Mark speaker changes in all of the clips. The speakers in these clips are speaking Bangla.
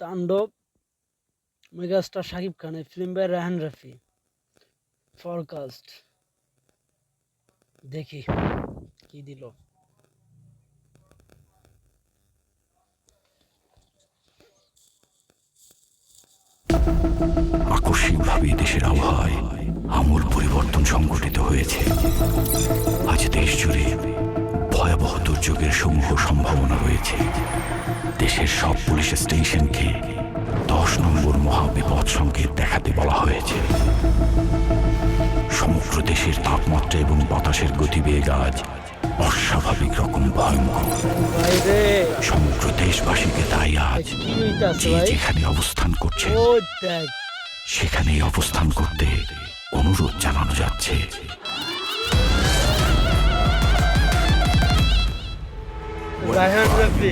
Speaker 1: তাণ্ডব, megastar Shakib Khan, film by Raihan Rafi. Forecast দেখি কি দিল।
Speaker 2: আকস্মিকভাবে দেশের আবহাওয়ায় আমূল পরিবর্তন সংঘটিত হয়েছে। আজ দেশ জুড়ে ভয়াবহ দুর্যোগের সমূহ সম্ভাবনা রয়েছে। দেশের সব পুলিশ স্টেশনকে 10 নম্বর মহাবিপদ সংকেত দেখাতে বলা হয়েছে। সমগ্র দেশের তাপমাত্রা এবং বাতাসের গতিবেগ আজ অস্বাভাবিক রকম ভয়ঙ্কর। সমগ্র দেশবাসীকে তাই আজ যে যেখানে অবস্থান করছে সেখানেই অবস্থান করতে অনুরোধ জানানো যাচ্ছে।
Speaker 1: রায়হান রাফি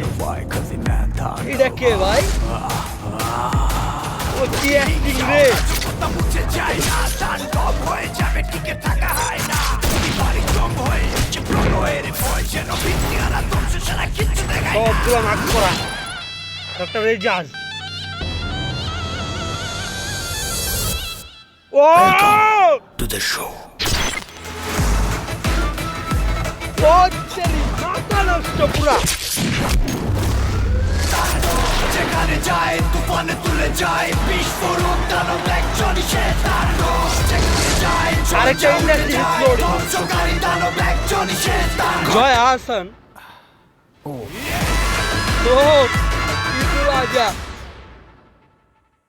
Speaker 1: এটা কে ভাই? ও কি অ্যাক্টিং রে! সবগুলো মার্ক করা ডক্টর এজাজ। ও
Speaker 2: টু দ্য শো।
Speaker 1: ও চেরি মাথা নষ্ট পুরা।
Speaker 3: যেখানে যায় তুফানে তুলে যায় বিস্ফোরক দানব একজনই সে তাণ্ডব। যেখানে যায়
Speaker 1: আরেকটা ইন্ডাস্ট্রি হিট
Speaker 3: ধ্বংসকারী দানব একজনই সে তাণ্ডব।
Speaker 1: জয় আহসান ও কিছু রাজা।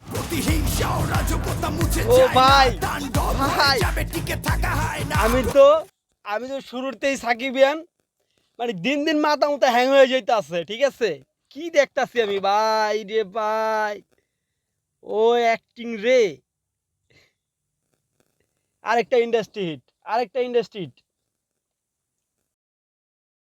Speaker 3: প্রতিহিংসা ও রাজকতা মুছে
Speaker 1: ও
Speaker 3: যায়
Speaker 1: ভাই
Speaker 3: তাণ্ডব
Speaker 1: ভাই
Speaker 3: হয়ে যাবে টিকে থাকা হয় না।
Speaker 1: আমি তো শুরুতেই সাকিবিয়ান, মানে দিন দিন মাথা মতো হ্যাং হয়ে যাইতেছে। ঠিক আছে, কি দেখতাছি আমি ভাই রে ভাই, ও অ্যাক্টিং রে। আরেকটা ইন্ডাস্ট্রি হিট।